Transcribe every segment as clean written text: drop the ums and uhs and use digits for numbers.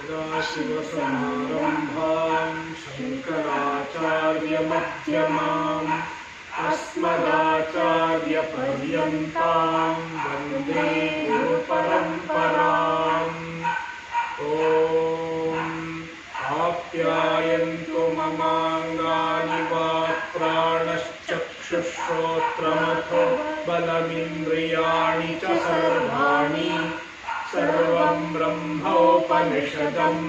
सदाशिवसमारम्भां शङ्कराचार्यमध्यमाम् अस्मदाचार्यपर्यन्तां वन्दे गुरुपरम्पराम्। ॐ आप्यायन्तु ममाङ्गानि वाक्प्राणश्चक्षुश्रोत्रमथो बलमिन्द्रियाणि च सर्वाणि सर्वं ब्रह्मोपनिषदम्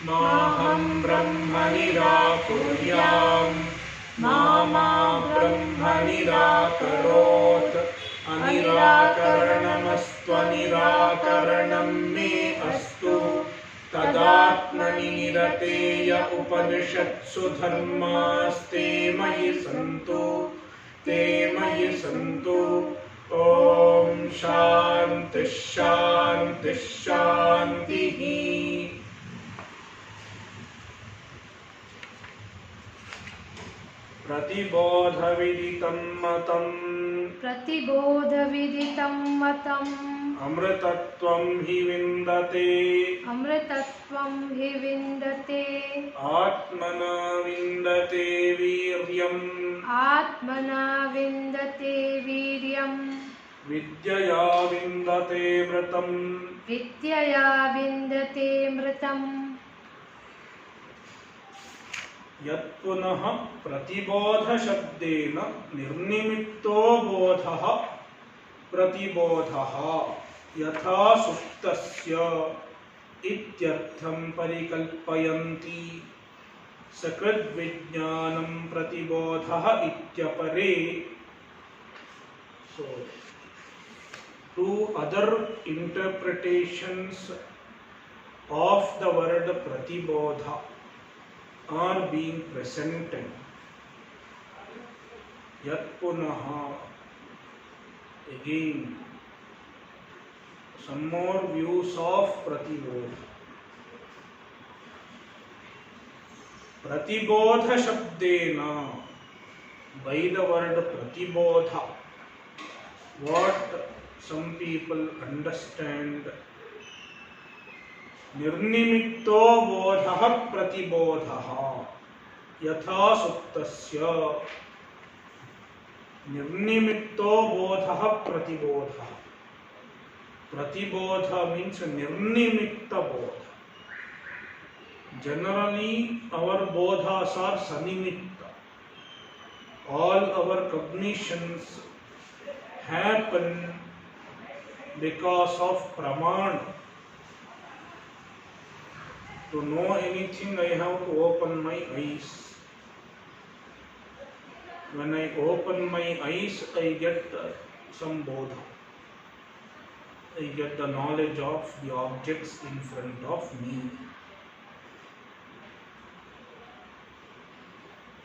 माहं ब्रह्म निराकुर्याम् मा ब्रह्म निराकरोत् अनिराकरणमस्त्वनिराकरणं मे अस्तु तदात्मनि निरतेय उपनिषत्सु धर्मास्ते मयि सन्तु ॐ शान्ति शान्ति शान्तिः। प्रतिबोधविदितं मतम् अमृतत्वं हि विन्दते आत्मना विन्दते वीर्यम् विद्यया विन्दते मृतम् यत्पुनः प्रतिबोध शब्देन निर्निमित्तो बोधः प्रतिबोधः यथा सुप्तस्य इत्यर्थं परिकल्पयन्ति सकृद्विज्ञानं प्रतिबोधः इत्यपरे। So, two other interpretations of the word pratibodha are being presented. Yat punaha, again some more views of pratibodha. Pratibodha shabdena, by the word pratibodha, what some people understand, निर्निमित्तो बोधः प्रतिबोधः यथा सुप्तस्य निर्निमित्तो बोधः प्रतिबोधः। प्रतिबोध means निर्निमित्त बोध. Generally our bodhas are sanimitta. All our cognitions happen because of pramana. To know anything, I have to open my eyes. When I open my eyes, I get some bodha. I get the knowledge of the objects in front of me.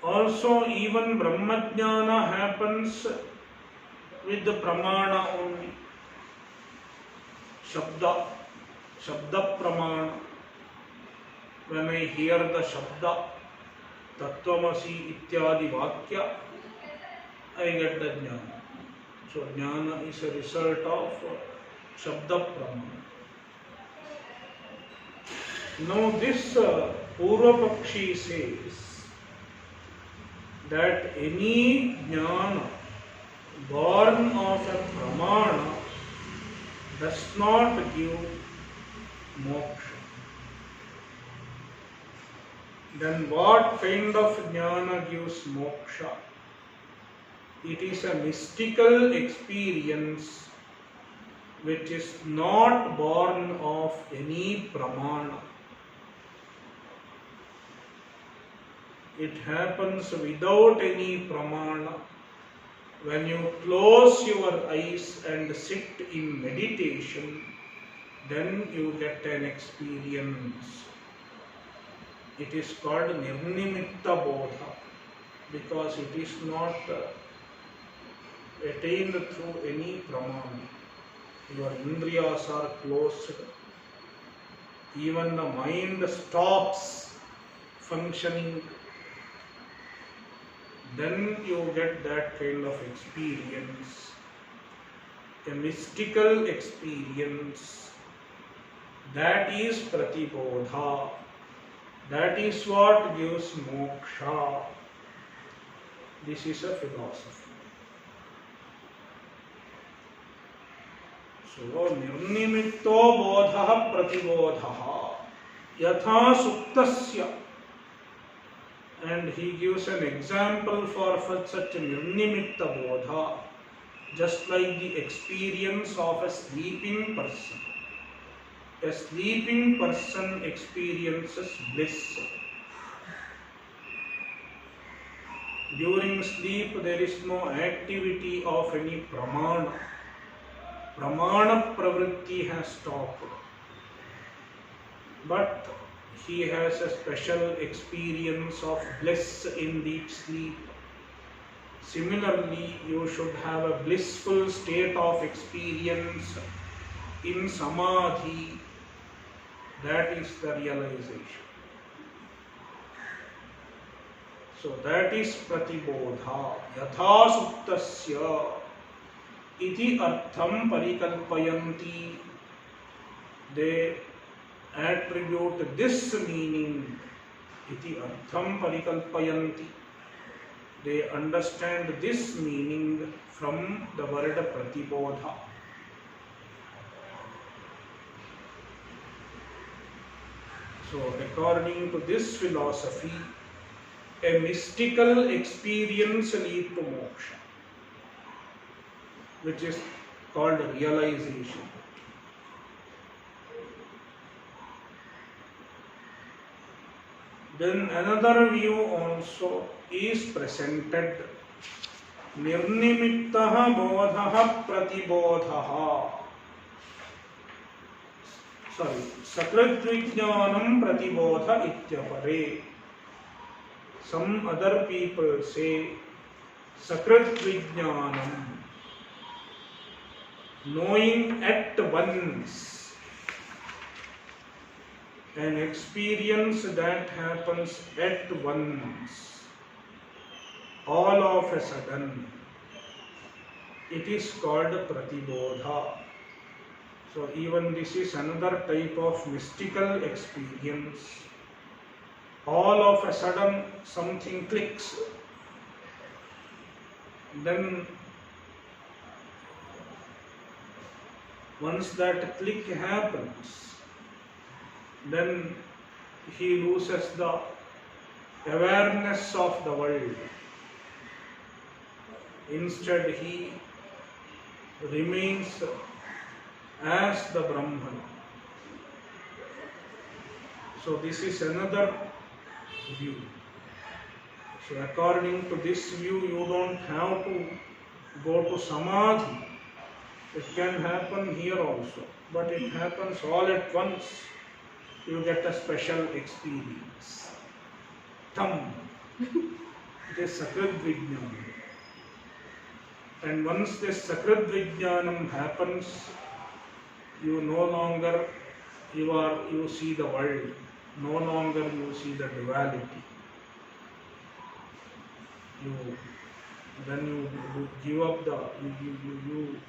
Also, even Brahmajnana happens with the pramana only. Shabda pramana. When I hear the Shabda, Tattvamasi ityadi Vakya, I get the Jnana. So Jnana is a result of Shabda Pramana. Now this Purva Pakshi says that any Jnana born of a Pramana does not give moksha. Then what kind of jnana gives moksha? It is a mystical experience which is not born of any pramana. It happens without any pramana. When you close your eyes and sit in meditation, then you get an experience. It is called Nirnimitta Bodha because it is not attained through any pramana. Your indriyas are closed. Even the mind stops functioning. Then you get that kind of experience. A mystical experience That is pratibodha. That is what gives moksha. This is a philosophy. So, nirnimitto bodha pratibodha yatha suktasya. And he gives an example for such a nirnimitta bodha, just like the experience of a sleeping person. A sleeping person experiences bliss. During sleep, there is no activity of any pramana. Pramana pravritti has stopped. But he has a special experience of bliss in deep sleep. Similarly, you should have a blissful state of experience in samadhi. That is the realization. So that is pratibodha. Yatha suktasya iti artham parikalpayanti. They attribute this meaning, iti artham parikalpayanti. They understand this meaning from the word pratibodha. So, according to this philosophy, a mystical experience leads to moksha, which is called realization. Then another view also is presented. Nirnimittaha bodhaha pratibodhaha. Sakritvijnanam pratibodha ityapare. Some other people say Sakritvijnanam, knowing at once, an experience that happens at once, all of a sudden, it is called pratibodha. So even this is another type of mystical experience. All of a sudden something clicks. Then once that click happens, then he loses the awareness of the world. Instead, he remains as the Brahman. So this is another view. So according to this view, you don't have to go to samadhi. It can happen here also, but it happens all at once. You get a special experience. Tam. It is Sakrit Vijnanam. And once this Sakrit Vijnanam happens, you no longer you see the world, no longer you see the duality. Then you give up you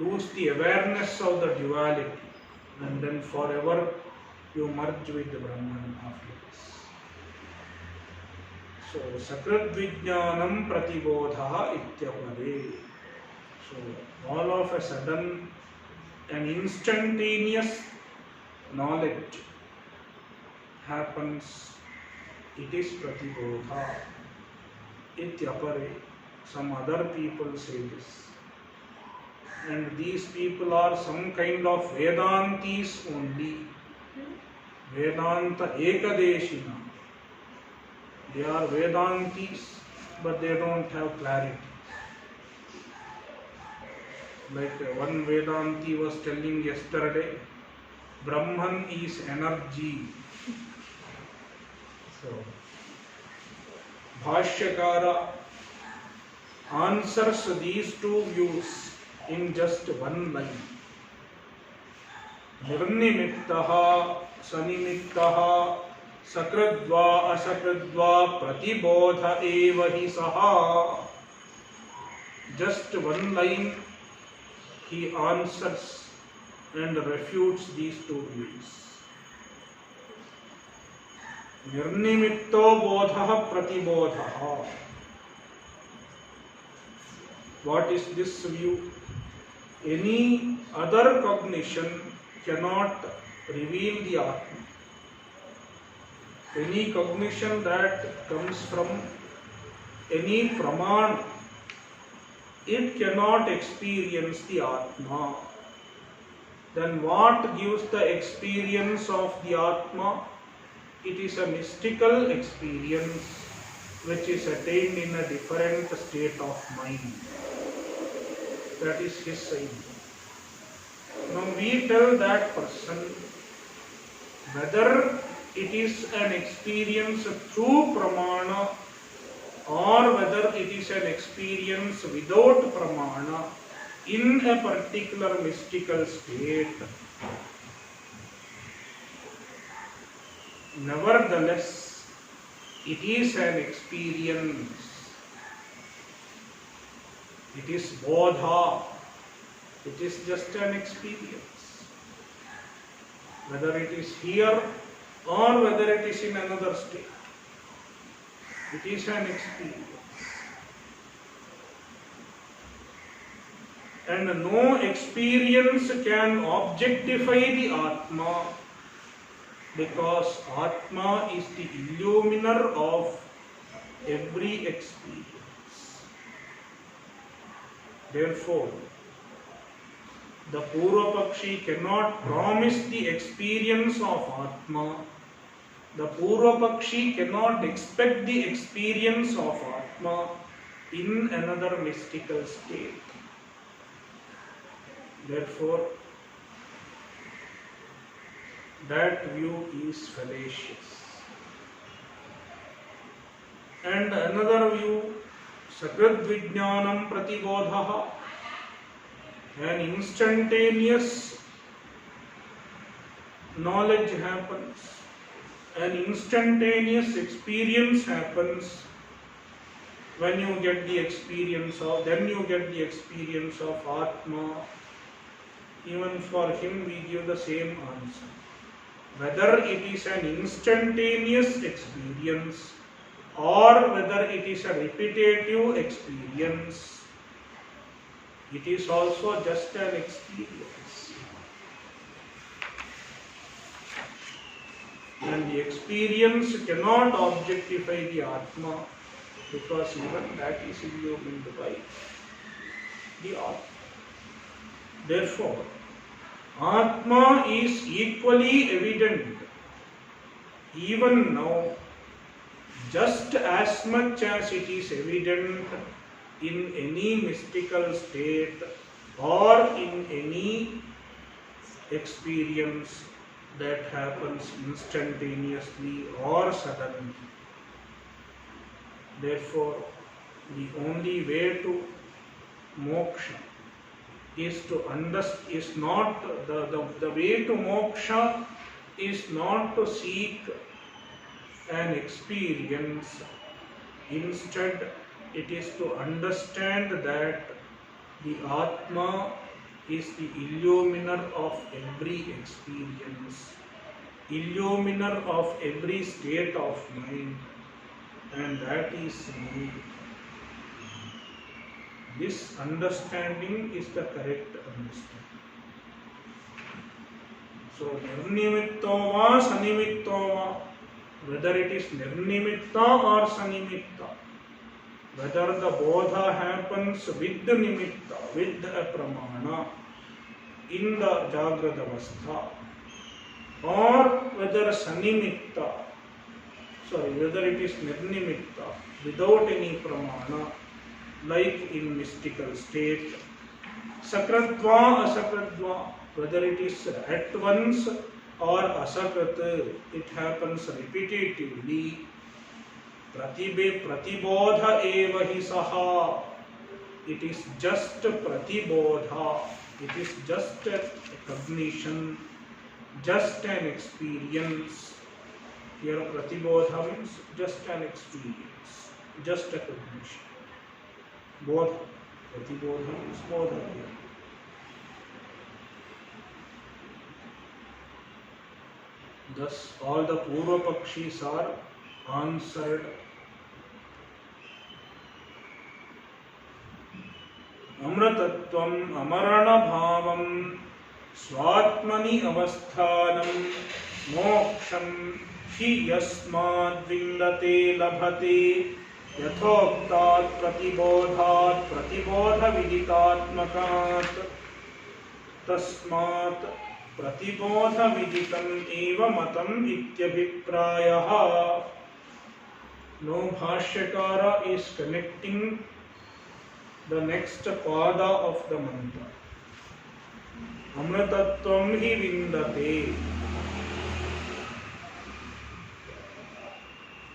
lose the awareness of the duality, and then forever you merge with the Brahman after this. So Sakrit Vijnanam pratibodha ityapare. So all of a sudden, an instantaneous knowledge happens. It is pratibodha ityapare. Some other people say this. And these people are some kind of Vedantis only. Vedanta Ekadeshina. They are Vedantis, but they don't have clarity. Like one Vedanti was telling yesterday, Brahman is energy. So, Bhashyakara answers these two views in just one line. Nirnimittaha, sanimittaha, sakradva, asakradva, pratibodha eva hi saha. Just one line he answers and refutes these two views. Nirnimitto bodha pratibodha. What is this view? Any other cognition cannot reveal the Atma. Any cognition that comes from any praman, it cannot experience the Atma. Then what gives the experience of the Atma? It is a mystical experience which is attained in a different state of mind. That is his idea. Now we tell that person whether it is an experience through pramana or whether it is an experience without pramana in a particular mystical state. Nevertheless, it is an experience. It is bodha. It is just an experience. Whether it is here or whether it is in another state, it is an experience. And no experience can objectify the Atma, because Atma is the illuminer of every experience. Therefore, the Purvapakshi cannot promise the experience of Atma. The Purvapakshi cannot expect the experience of Atma in another mystical state. Therefore, that view is fallacious. And another view, Sakrit Vijnanam Pratibodha, an instantaneous knowledge happens, an instantaneous experience happens when you get the experience of, then you get the experience of Atma. Even for him we give the same answer. Whether it is an instantaneous experience or whether it is a repetitive experience, it is also just an experience. And the experience cannot objectify the Atma, because even that is illumined by the Atma. Therefore, Atma is equally evident even now, just as much as it is evident in any mystical state or in any experience that happens instantaneously or suddenly. Therefore, the only way to moksha is to understand, is not the way to moksha is not to seek an experience. Instead, it is to understand that the Atma is the illuminer of every experience, illuminer of every state of mind, and that is me. This understanding is the correct understanding. So, nirnimitto va sanimitto va, whether it is nirnimitta or sanimitta, whether the bodha happens with the nimitta, with a pramana in the jagrata avastha, or whether sanimitta, whether it is nirnimitta without any pramana, like in mystical state, sakratva asakratva, whether it is at once or asakrat, it happens repetitively. Pratibodha eva hi saha, it is just pratibodha, it is just a cognition, just an experience. Here pratibodha means just an experience, just a cognition. Bodha, pratibodha means bodha here. Thus, all the Purva Pakshis are answered. Amratatvam amarana bhavam swatmani avasthanam moksham hi yasmad vindate labhate yathoktat pratibodhat pratibodha viditatmakat tasmat pratibodha viditam eva matam ityabhiprayah. Now Bhashyakara is connecting the next pada of the mantra. Amratatvam hi vindate.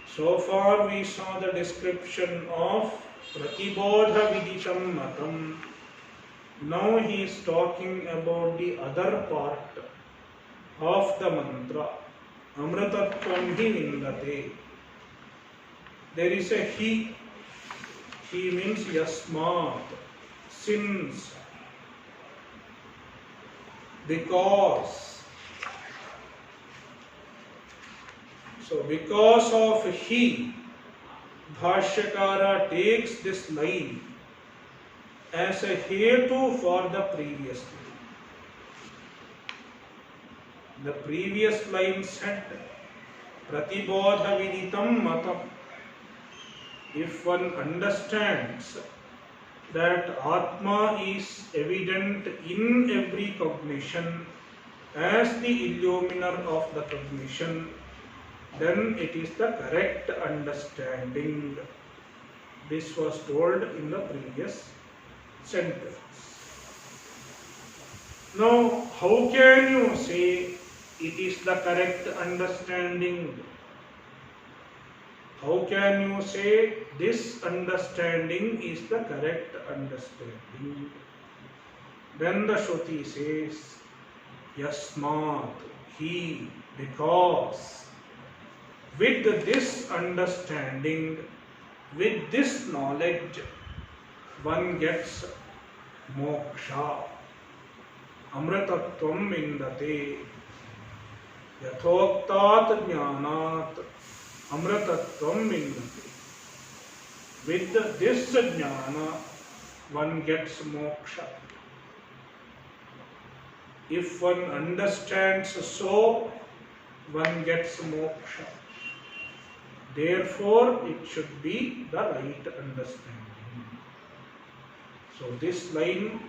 So far we saw the description of Pratibodha Viditam Matam. Now he is talking about the other part of the mantra. Amratatvam hi vindate. There is a he. He means yasmat, since, because. So because of he, Bhashyakara takes this line as a hetu for the previous line. The previous line said Pratibodha Viditam Matam. If one understands that Atma is evident in every cognition as the illuminer of the cognition, then it is the correct understanding. This was told in the previous sentence. Now, how can you say it is the correct understanding? How can you say this understanding is the correct understanding? Then the Shruti says, Yasmat, he, because. With this understanding, with this knowledge, one gets moksha. Amritatvam vindate. Yathoktat jnanat. Amritatvam vindate. With this jnana, one gets moksha. If one understands so, one gets moksha. Therefore, it should be the right understanding. So, this line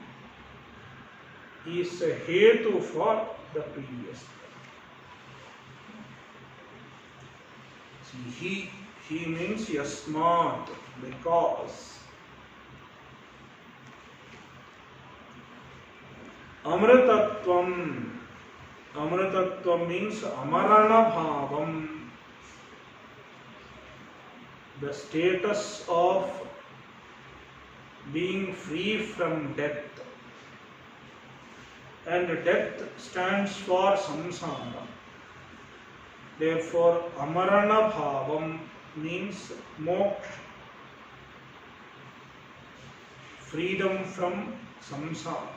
is a hetu for the previous line. See, he means yasmat, because. Amritatvam. Amritatvam means amarana bhavam. The status of being free from death. And death stands for samsara. Therefore, amarana bhavam means moksha. Freedom from samsara.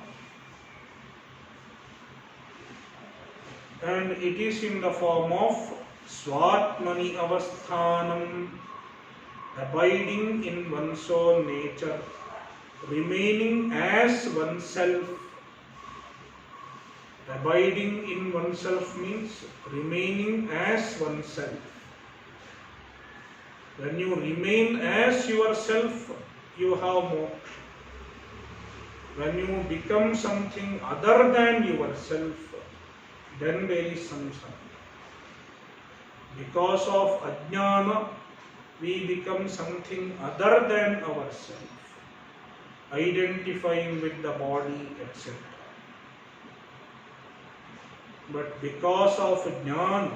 And it is in the form of swatmani avasthanam, abiding in one's own nature, remaining as oneself. Abiding in oneself means remaining as oneself. When you remain as yourself, you have moksha. When you become something other than yourself, then there is samsara. Because of ajnana, we become something other than ourselves, identifying with the body, etc. But because of jnana,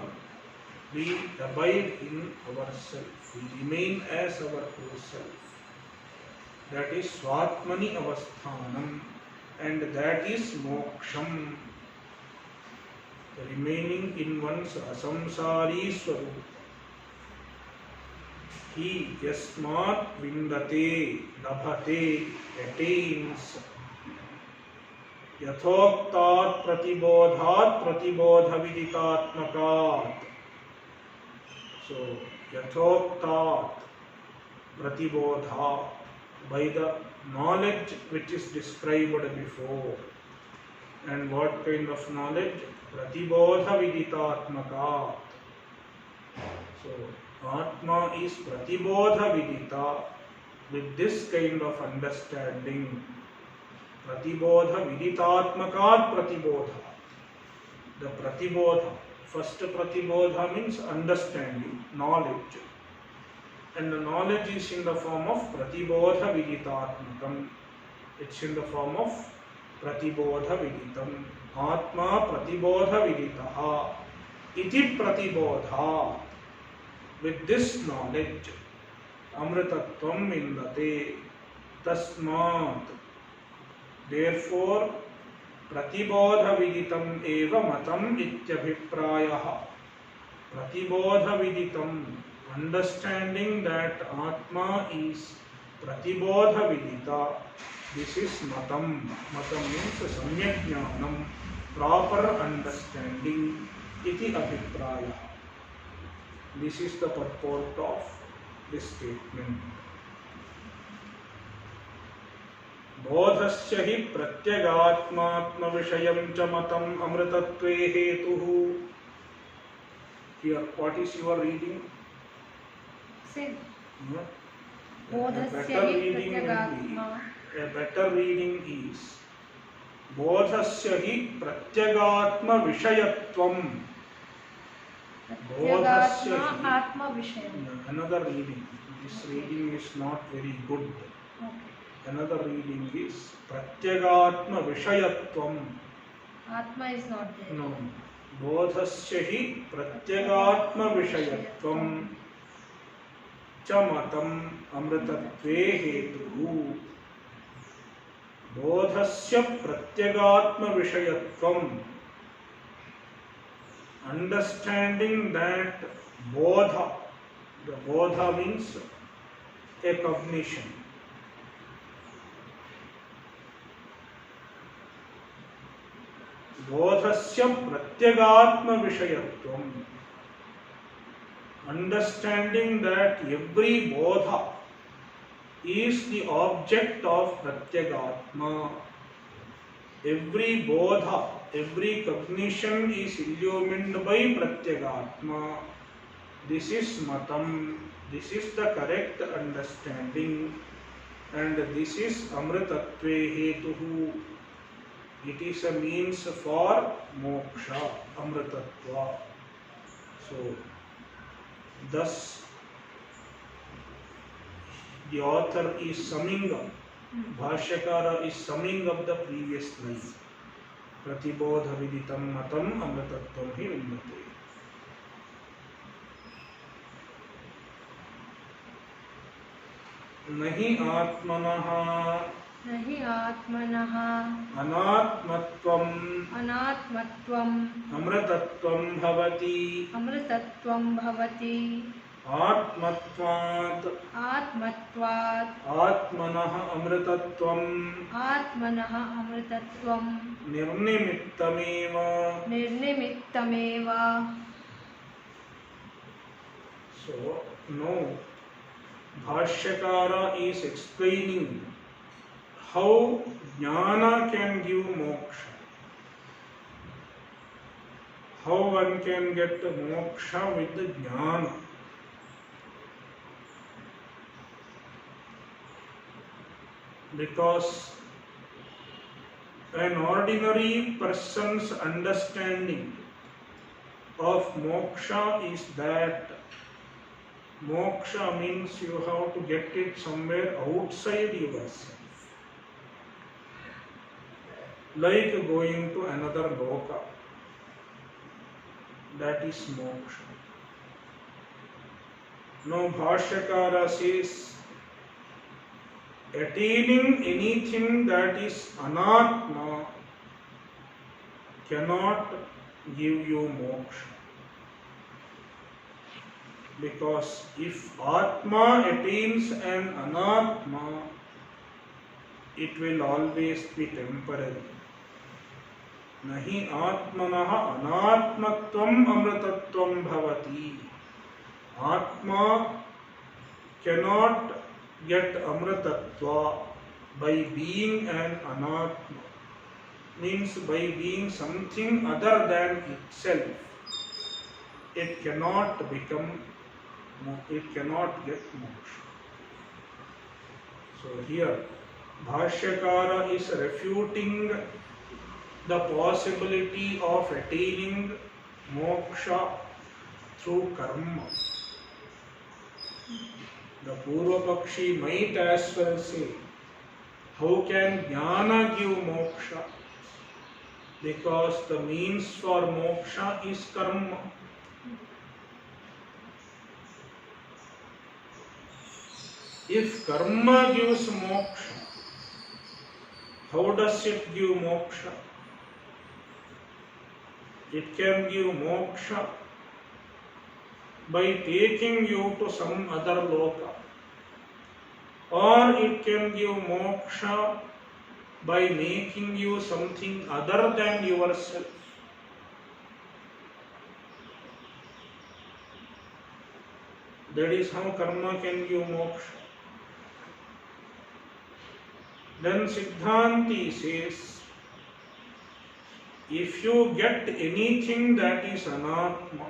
we abide in ourselves, we remain as our true self. That is swatmani avasthanam, and that is moksham, remaining in one's asamsari swarupa. He yasmat vindate, labhate, attains. यथोक्तात् प्रतिबोधात् प्रतिबोध विदितात्मकात्. So yathoktat pratibodha, by the knowledge which is described before. And what kind of knowledge? Pratibodha viditatmakat. So Atma is pratibodha vidita, with this kind of understanding. Pratibodha viditatmakat pratibodha. The pratibodha, first pratibodha means understanding, knowledge. And the knowledge is in the form of pratibodha viditatmakam. It's in the form of pratibodha viditam. Atma pratibodha viditaha. Iti pratibodha. With this knowledge, amritatvam indate. Tasmat. Therefore, pratibodha viditam eva matam ityabhiprayah. Pratibodha viditam, understanding that Atma is pratibodha vidita. This is matam. Matam means samyajnanam, proper understanding. Iti abhiprayah. This is the purport of this statement. बोधस्य हि प्रत्यगात्मात्म विषयं च मतम् अमृतत्वे हेतुः. Here, what is your reading? Same. A better reading is बोधस्य हि प्रत्यगात्म विषयत्वम्. बोधस्य हि. Another reading. This reading is not very good. Okay. Another reading is pratyagatma vishayatvam. Atma is not there. No. Bodhasya hi pratyagatma vishayatvam cha matam amritatve hetuhu. Bodhasya pratyagatma vishayatvam, understanding that bodha, the bodha means a cognition. बोधस्य प्रत्यगात्म विषयत्वम, understanding that every bodha is the object of pratyagatma. Every bodha, every cognition is illumined by pratyagatma. This is matam. This is the correct understanding, and this is amritatve hetuhu. It is a means for moksha, amritatva. So, thus the author is summing up, Bhashyakara is summing up the previous line. Pratibodha viditam matam amritatvam hi vindate. Nahi atmanah अनात्मत्वम् अमृतत्वम् भवति आत्मत्वात् आत्मनः अमृतत्वम् निर्निमित्तमेव. So no, Bhashyakara is explaining how jnana can give moksha, how one can get moksha with the jnana. Because an ordinary person's understanding of moksha is that moksha means you have to get it somewhere outside yourself. Like going to another loka, that is moksha. Now Bhashyakara says, attaining anything that is anatma cannot give you moksha. Because if atma attains an anatma, it will always be temporary. नहि आत्मनः अनात्मत्वम् अमृतत्वं भवति. Atma cannot get amritatva by being an anatma, means by being something other than itself. It cannot become, it cannot get moksha. So here Bhashyakara is refuting the possibility of attaining moksha through karma. The Purva Pakshi might as well say, how can jnana give moksha? Because the means for moksha is karma. If karma gives moksha, how does it give moksha? It can give moksha by taking you to some other loka, or it can give moksha by making you something other than yourself. That is how karma can give moksha. Then Siddhanti says, if you get anything that is anatma,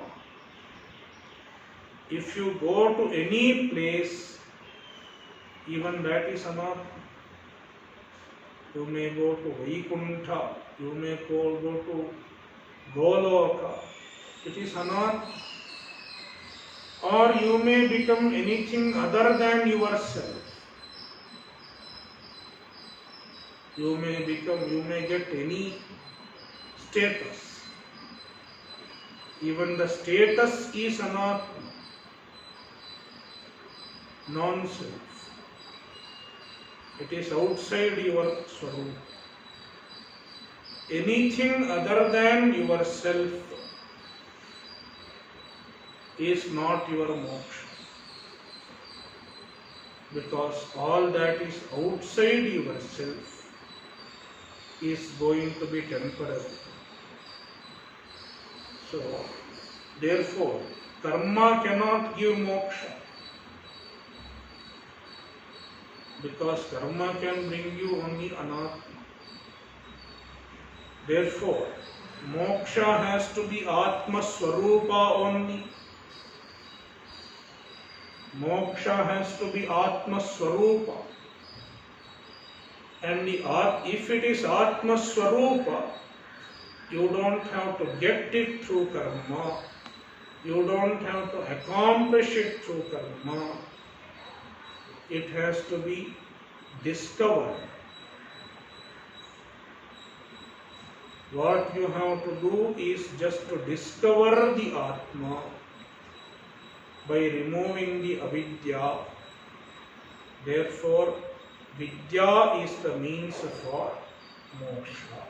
if you go to any place, even that is anatma. You may go to Vaikuntha, you may go to Goloka, it is anatma. Or you may become anything other than yourself. You may get any status. Even the status is anatma, non-self. It is outside your swarupa. Anything other than yourself is not your moksha. Because all that is outside yourself is going to be temporary. So, therefore, karma cannot give moksha. Because karma can bring you only anatma. Therefore, moksha has to be atma swarupa only. Moksha has to be atma swarupa. And if it is atma swarupa, you don't have to get it through karma. You don't have to accomplish it through karma. It has to be discovered. What you have to do is just to discover the Atma by removing the avidya. Therefore, vidya is the means for moksha.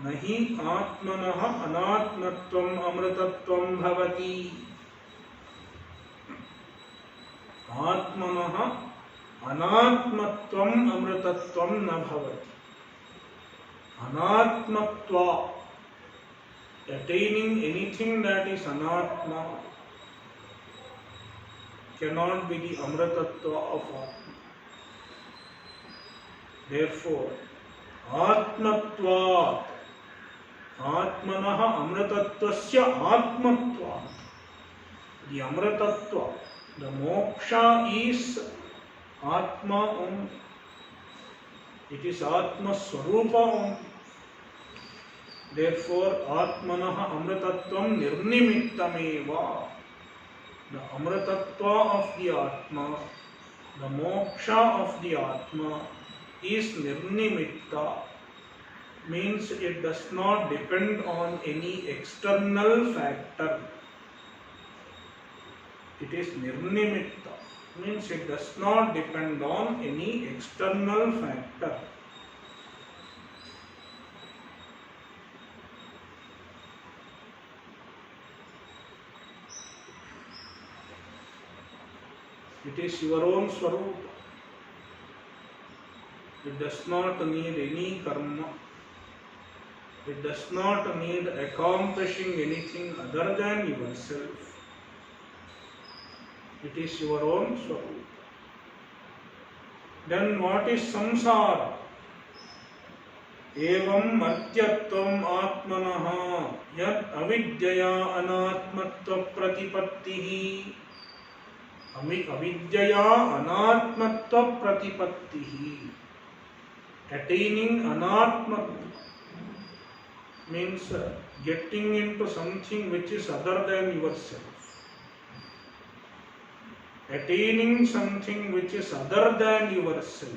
Nahi atmanah anatmatvam amritatvam bhavati. Atmanah anatmatvam amritatvam na bhavati. Anatmatva, attaining anything that is anatma, cannot be the amritatva of atma. Therefore, atmatvat, atmanah amritatvasya atmatvat, the amritatva, the moksha is atma only. It is atma swarupa only. Therefore, atmanah amritatvam nirnimittameva. The amritatva of the atma, the moksha of the atma is nirnimitta, means it does not depend on any external factor. It is nirnimitta, means it does not depend on any external factor. It is your own swarupa. It does not need any karma. It does not need accomplishing anything other than yourself. It is your own swarupa. Then what is samsara? Evam martyatvam atmanaha yad avidyaya anatmatva pratipattihi. Avidyaya anatmatva pratipattihi. Attaining anatmatva means getting into something which is other than yourself. Attaining something which is other than yourself.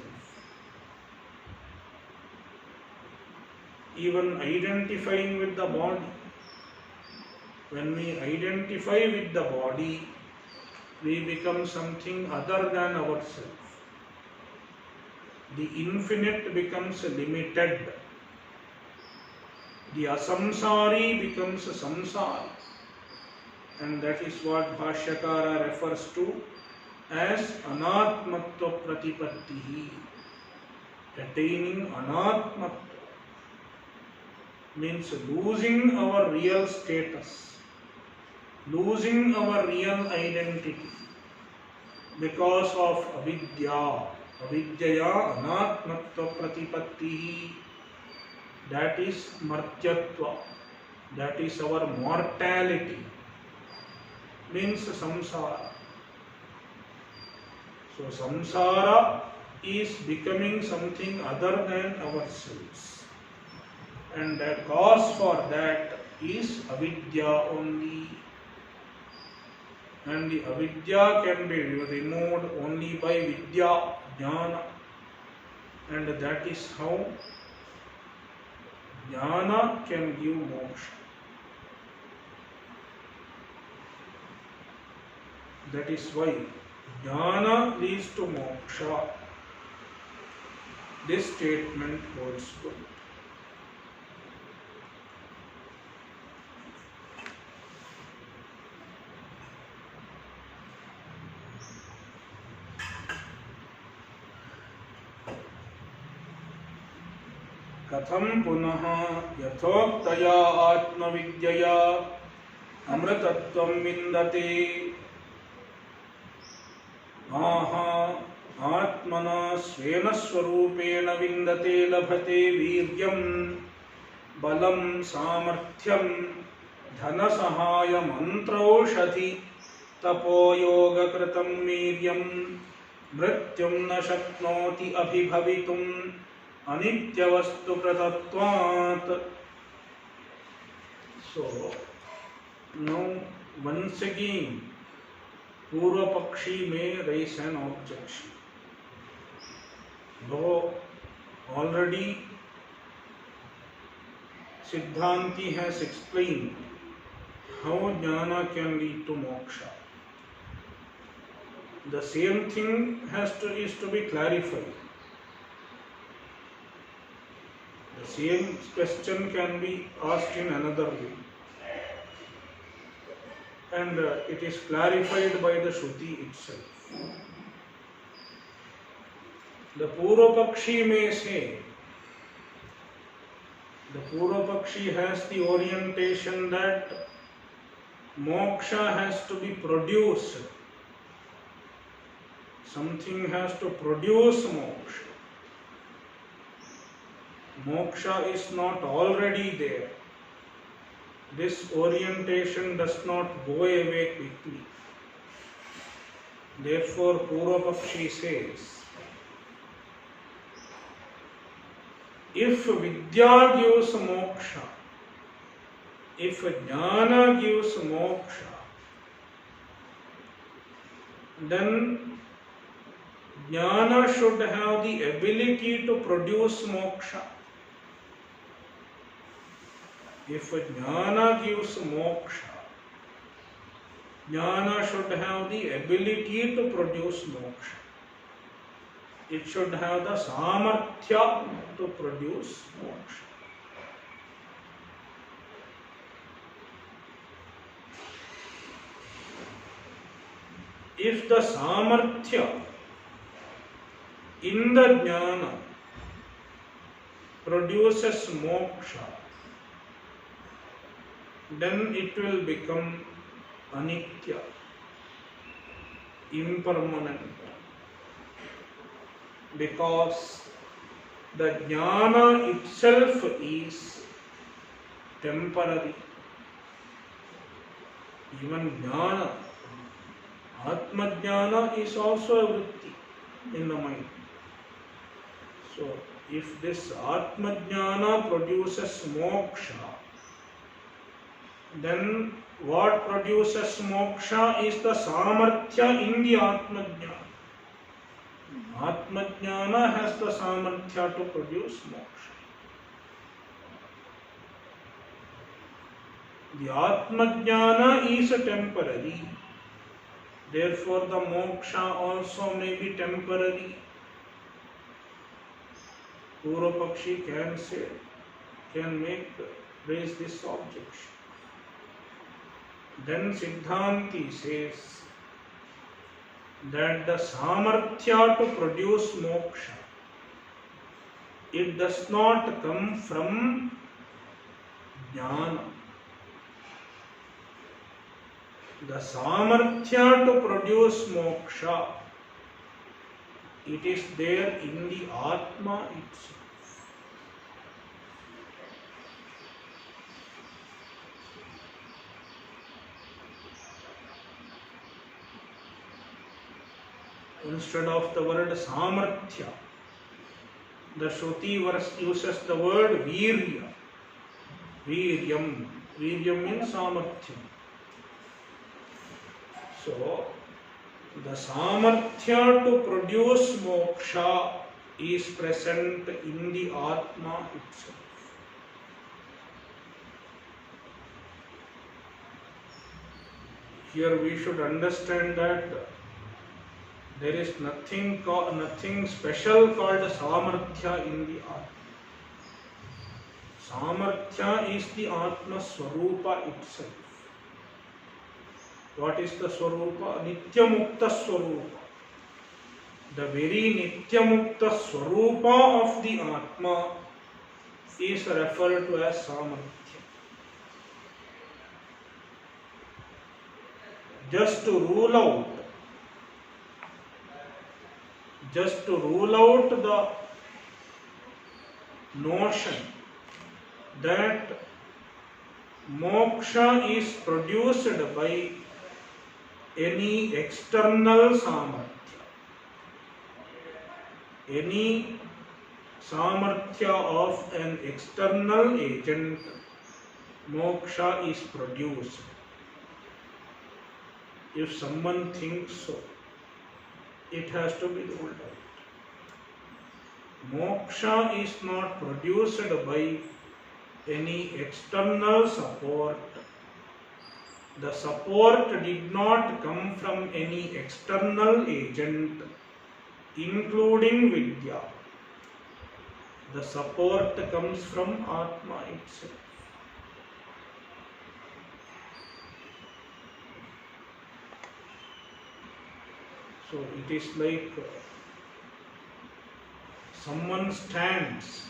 Even identifying with the body. When we identify with the body, we become something other than ourselves. The infinite becomes limited. The asamsari becomes samsari. And that is what Bhashyakara refers to as anatmatva pratipattihi. Attaining anatmatva means losing our real status, losing our real identity because of avidya. Avidyaya anatmatva pratipattihi. That is martyatva. That is our mortality. Means samsara. So samsara is becoming something other than ourselves. And the cause for that is avidya only. And the avidya can be removed only by vidya, jnana. And that is how jnana can give moksha. That is why jnana leads to moksha. This statement holds good. कथम पुनः यथोक्तया आत्मविद्यया अमृतत्वं विन्दते आहा आत्मना स्वेन स्वरूपेण विन्दते लभते वीर्यं बलं सामर्थ्यं धनसहाय मंत्रौषधि तपोयोगकृतं वीर्यं मृत्युं न शक्नोति अभिभवितुं अनित्यवस्तु प्रतत्वात्. So now once again Purva Pakshi may raise an objection. Though already Siddhanti has explained how jnana can lead to moksha, the same thing is to be clarified. The same question can be asked in another way, and it is clarified by the Shruti itself. The Purva Pakshi may say, the Purva Pakshi has the orientation that moksha has to be produced. Something has to produce moksha. Moksha is not already there. This orientation does not go away quickly. Therefore, Purva Pakshi says, if Vidya gives moksha, if Jnana gives moksha, then Jnana should have the ability to produce moksha. If Jnana gives moksha, Jnana should have the ability to produce moksha. It should have the samarthya to produce moksha. If the samarthya in the jnana produces moksha, then it will become anitya, impermanent, because the jnana itself is temporary. Even jnana, atma jnana is also a vritti in the mind. So, if this atma jnana produces moksha, then what produces moksha is the samarthya in the atma jnana. Atma jnana has the samarthya to produce moksha. The atma jnana is temporary. Therefore, the moksha also may be temporary. Purvapakshi can raise this objection. Then Siddhanti says that the samarthya to produce moksha, it does not come from jnana. The samarthya to produce moksha, it is there in the Atma itself. Instead of the word samarthya, the Shruti verse uses the word virya. Viryam. Viryam means samarthya. So, the samarthya to produce moksha is present in the Atma itself. Here we should understand that there is nothing special called samarthya in the Atma. Samarthya is the Atma Swarupa itself. What is the Swarupa? Nityamukta Swarupa. The very Nityamukta Swarupa of the Atma is referred to as Samarthya. Just to rule out the notion that moksha is produced by any external samarthya, any samarthya of an external agent, moksha is produced. If someone thinks so, it has to be ruled out. Moksha is not produced by any external support. The support did not come from any external agent, including Vidya. The support comes from Atma itself. So it is like someone stands.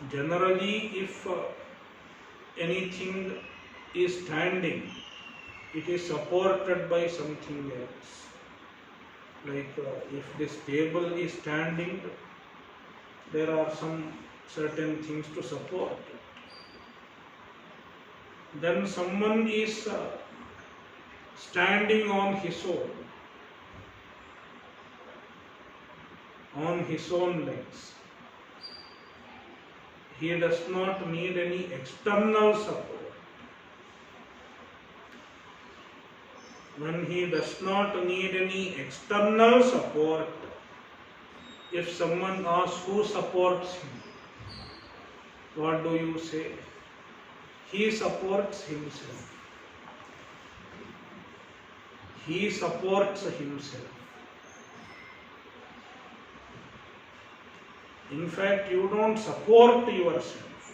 Generally, if anything is standing, it is supported by something else. Like if this table is standing, there are some certain things to support it. Then someone is standing on his own legs. He does not need any external support. When he does not need any external support, if someone asks who supports him, what do you say? He supports himself. He supports himself. In fact, you don't support yourself.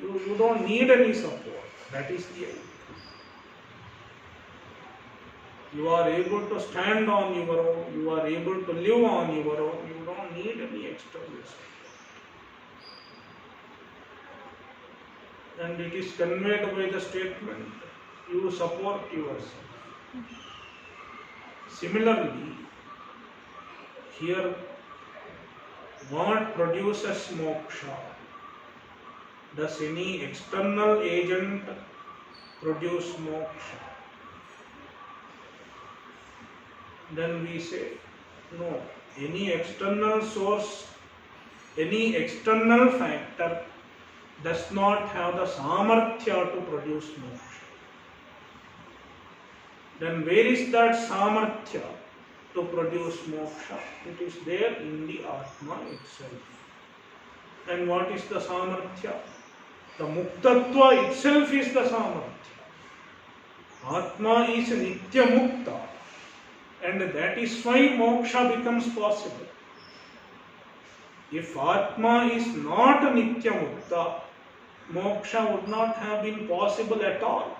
You don't need any support. That is the idea. You are able to stand on your own. You are able to live on your own. You don't need any external support. and it is conveyed by the statement, you support yourself. Similarly, here, what produces moksha? Does any external agent produce moksha? Then we say, no. Any external source, any external factor does not have the samarthya to produce moksha. Then where is that samarthya to produce moksha? It is there in the Atma itself. And what is the samarthya? The muktatva itself is the samarthya. Atma is nitya mukta, and that is why moksha becomes possible. If Atma is not nitya mukta, moksha would not have been possible at all.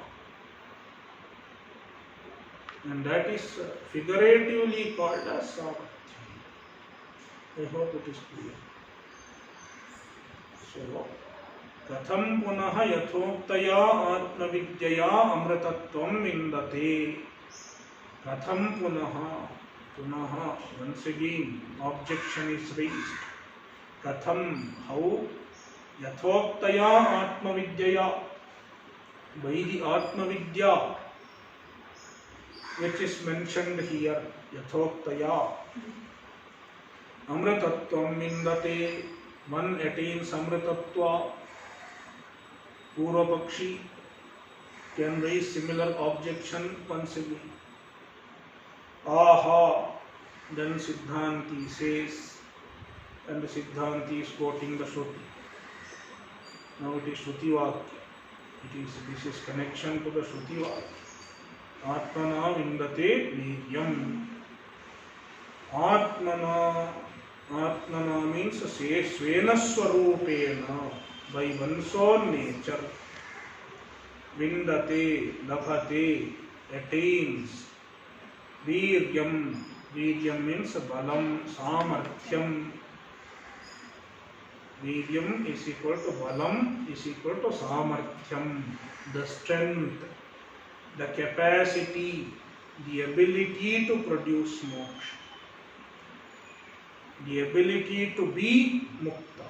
And that is figuratively called as samarthya. I hope it is clear. So, katham punaha yathoktaya atmavidyaya amritatvam vindate. Katham punaha, once again, objection is raised. Katham, how? Yathoktaya atmavidyaya, by the atmavidya, which is mentioned here, yathoktaya. Amritatvam vindate, one attains amritatva. Purvapakshi can raise similar objection once again. Aha, then Siddhanti says, and the Siddhanti is quoting the Shruti. Now it is Shruti Vakya. This is connection to the Shruti Vakya. Atmana vindate viryam. Atmana means svena swarupena, by one's own nature. Vindate, labhate, attains. Viryam, viryam means balam, samarthyam. Viryam is equal to balam is equal to samarthyam, the strength, the capacity, the ability to produce moksha, the ability to be mukta.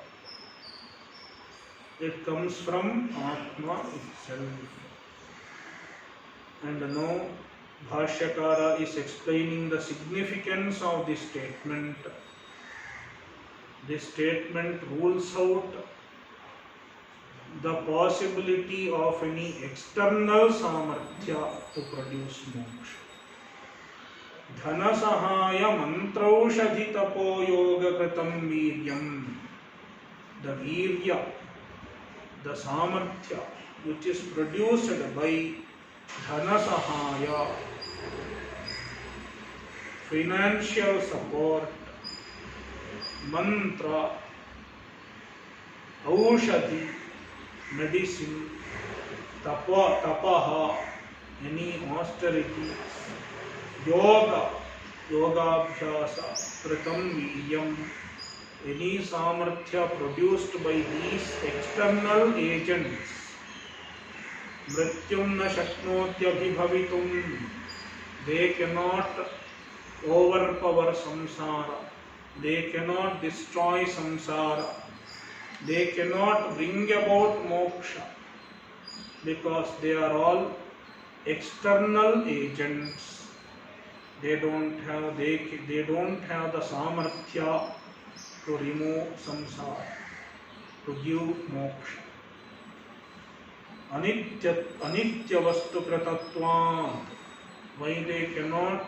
It comes from Atma itself. And now Bhashyakara is explaining the significance of this statement. This statement rules out the possibility of any external samarthya to produce moksha. Dhana sahaya mantraushadhi tapo yoga kritam viryam. The virya, the samarthya, which is produced by dhana sahaya, financial support, mantra, aushadhi, medicine, tapaha, any austerity, yoga, yogabhyasa, kritam viryam, any samarthya produced by these external agents. Mrityum na shaknotyabhibhavitum, they cannot overpower samsara, they cannot destroy samsara, they cannot bring about moksha, because they are all external agents. They don't have the samarthya to remove samsara, to give moksha. Anitya vastu kritatvam, why they cannot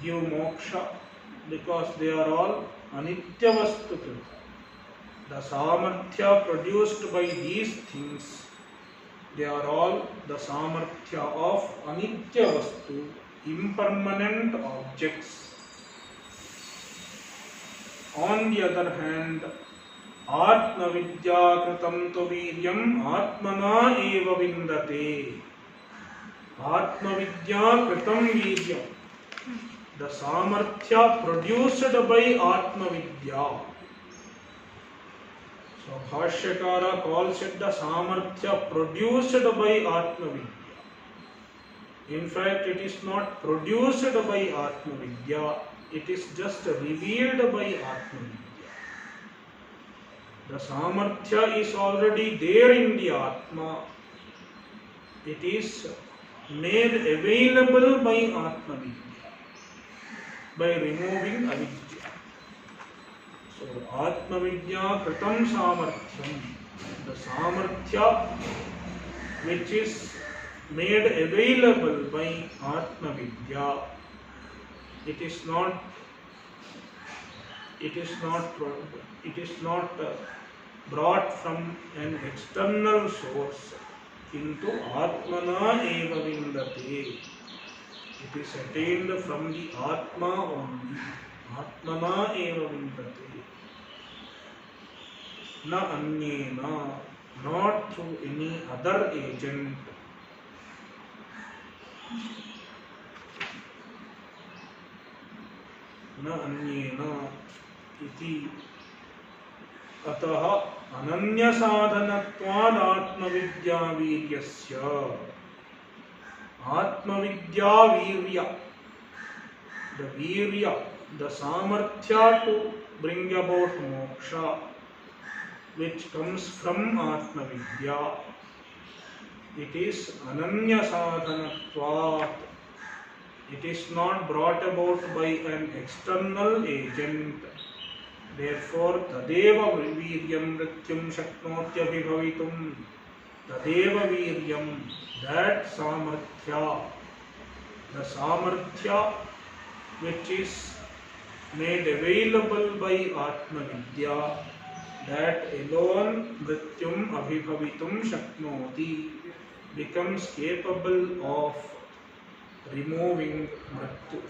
give moksha? Because they are all anitya vastu krita. The samarthya produced by these things, they are all the samarthya of anitya vastu, impermanent objects. On the other hand, Atma vidya kritam tu viryam atmana eva vindate. Atma vidya kritam viryam, the samarthya produced by Atma vidya. So Bhashyakara calls it the Samarthya produced by Atmavidya. In fact, it is not produced by Atmavidya, it is just revealed by Atmavidya. The Samarthya is already there in the Atma. It is made available by Atmavidya, by removing avidya. So Atmavidya Kritam Samarthyam, the Samarthya which is made available by Atmavidya, it is not brought from an external source into Atmana eva vindate. It is attained from the Atma only. Atmana eva vindate. Na anyena, not through any other agent. न अन्येन इति अतः अनन्य साधनत्वाद् आत्मविद्यावीर्यस्य आत्मविद्यावीर्य the virya, the samarthya to bring about moksha which comes from Atmavidya, it is ananya sadhanatvat. It is not brought about by an external agent. Therefore, tadeva viryam mrityum shaknotyabhibhavitum. Tadeva viryam, that samarthya, the samarthya which is made available by Atmavidya, that alone mrityum abhibhavitum shaknoti, becomes capable of removing mrityu,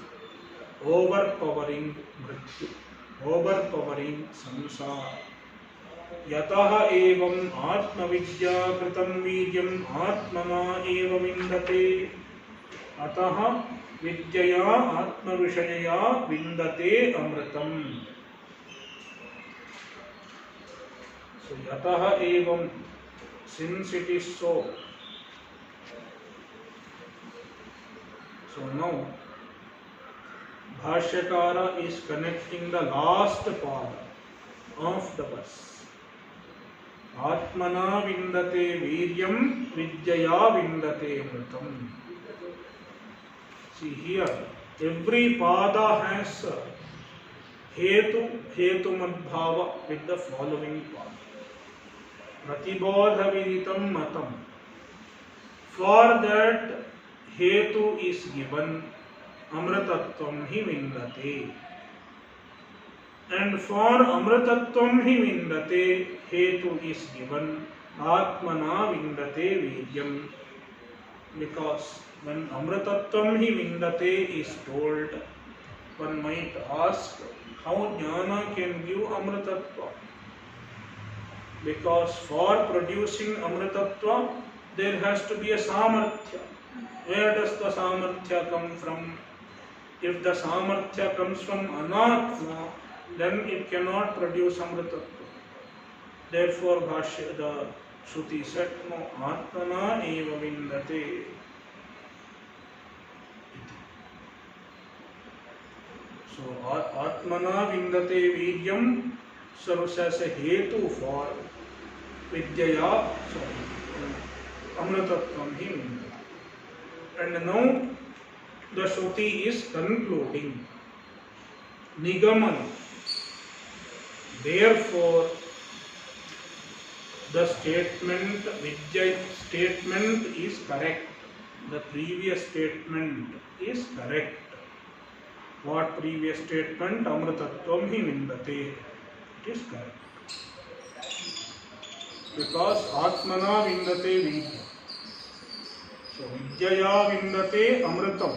overpowering mrityu, overpowering samsara. Yataha evam atmavidya kritam viryam atmana eva vindate. Ataha vidyaya atmavishayaya vindate amritam. So yataha evam, since it is so. So now Bhashyakara is connecting the last part of the verse. Atmana vindate viryam vidyaya vindate mritam. See here, every pada has hetu madbhava with the following part. Pratibodha viditam matam. For that hetu is given, amritattvam hi vindate. And for amritattvam hi vindate, hetu is given, atmana vindate viryam. Because when amritattvam hi vindate is told, one might ask how jnana can give amritattva. Because for producing amritattva, there has to be a samarthya. Where does the samarthya come from? If the samarthya comes from anatma, then it cannot produce amritattva. Therefore, the Shruti said, no, atmana eva vindate. So, atmana vindate viryam serves as a hetu for vidyaya, amritattvam hi vindate. And now the Shruti is concluding. Nigamana. Therefore, the statement, Vidya statement is correct. The previous statement is correct. What previous statement? Amritattvam hi vindate. It is correct. Because Atmana vindate vidya. So, vidyaya vindate amritam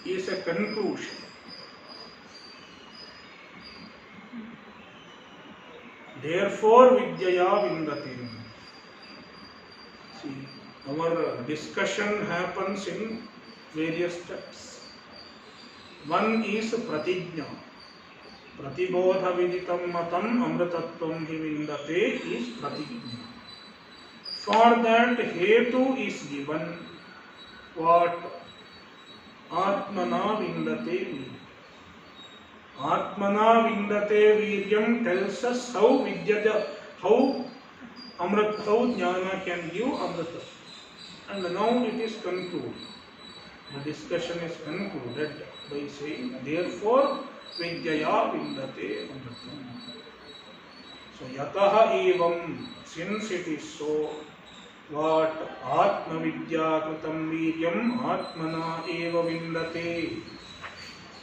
is a conclusion. Therefore, vidyaya vindate. See, our discussion happens in various steps. One is pratijna. प्रतिबोध विदितं मतं अमृतत्वं हि विन्दते is pratigna. For that hetu is given what Atmana Vindate. Atmana Vindate Viryam tells us how Vidyata, how Amrit, how Jnana can give Amrita. And now it is concluded. The discussion is concluded by saying, therefore, Vidyaya Vindate Amritam. So, Yataha evam, since it is so, what Atma Vidya Kritam Viryam Atmana eva Vindate.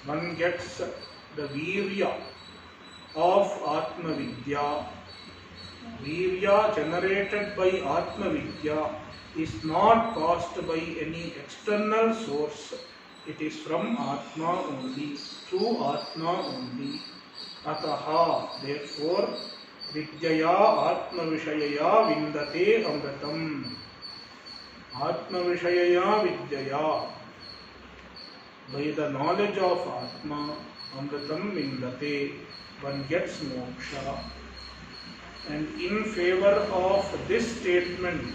One gets the Virya of Atma Vidya. Virya generated by Atma Vidya is not caused by any external source. It is from Atma only, through Atma only. Ataha, therefore, Vidyaya Atma Vishayaya Vindate Amritam. Atma Vishayaya Vidyaya. By the knowledge of Atma, Amritam Vindate, one gets moksha. And in favor of this statement,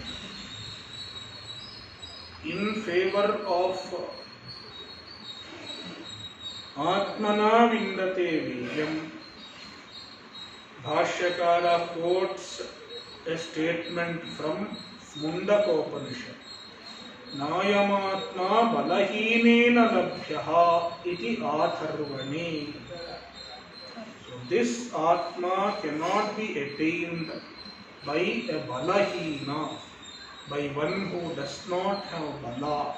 in favor of Atmana Vindate Vidyam, Bhashyakara quotes a statement from Mundakopanishad. Nayamatma balahinena labhyaha iti atharvane. So this Atma cannot be attained by a balahina, by one who does not have bala,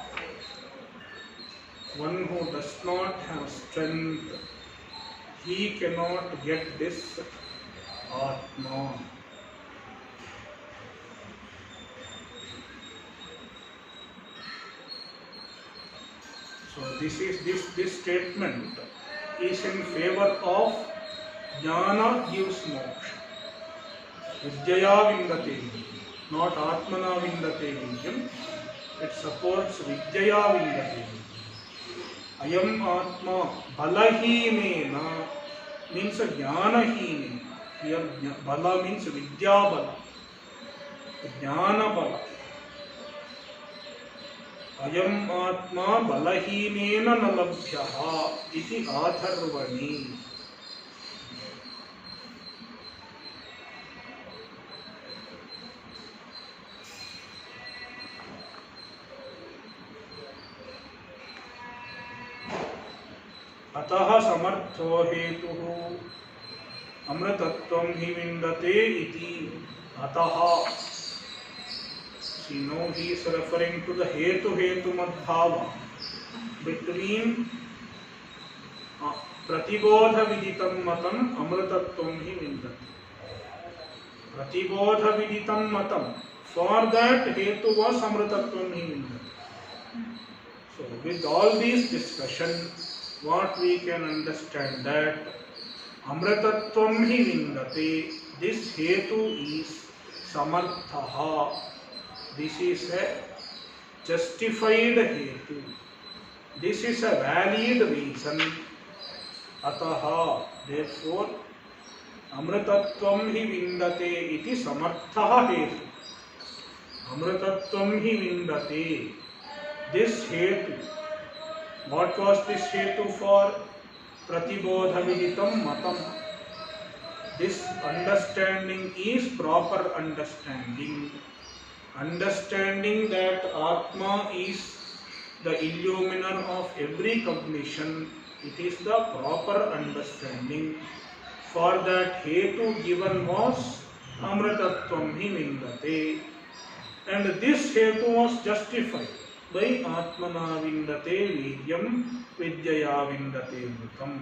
one who does not have strength. He cannot get this Atma. So this statement is in favor of Jnana gives moksha. Vidyaya Vindate, not Atmana Vindate Vidyam. It supports Vidyaya Vindate. Ayam Atma Balahinena means a Jnanahine. Here Bala means Vidya Bala, Jnana Bala. Ayam Atma Balahinena Nalabhyaha iti Atharvani. Ataha samartho hetuhu amrittatvam hi vindate iti. Ataha. See, now he is referring to the hetu madbhava between pratibodha viditam matam amritatvam hi vindate. Pratibodha viditam matam. For that hetu was amritatvam hi vindate. So with all these discussion, what we can understand that amritatvam hi vindate, this hetu is samarthaha. This is a justified hetu. This is a valid reason. Ataha, therefore, amritatvam hi vindate iti samarthaha hetu. Amritatvam hi vindate. This hetu. What was this hetu for? Pratibodha viditam matam. This understanding is proper understanding. Understanding that Atma is the illuminer of every cognition, it is the proper understanding. For that hetu given was amritatvam hi vindate. And this hetu was justified by Atmana Vindate Vidyam Vidyaya Vindate Mritam.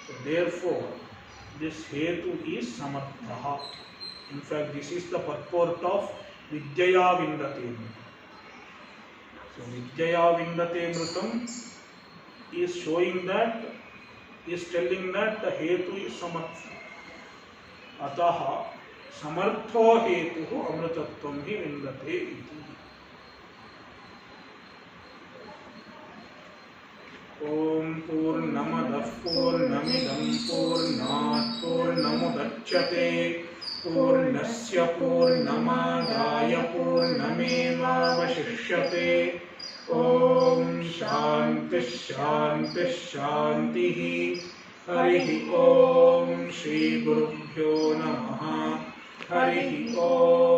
So therefore, this hetu is samarthaha. In fact, this is the purport of Vidyaya Vindate Mritam. So Vidyaya Vindate Mritam is showing that, is telling that the hetu is samartha. Ataha samartho hetuhu amritatvam hi vindate iti. Om पूर्णमदः पूर्णमिदं पूर्णात् पूर्णमुदच्यते पूर्णस्य पूर्णमादाय पूर्णमेवावशिष्यते। ओम शांति शांति शांति। हरि ओम श्री गुरुभ्यो नमः। हरि ओम।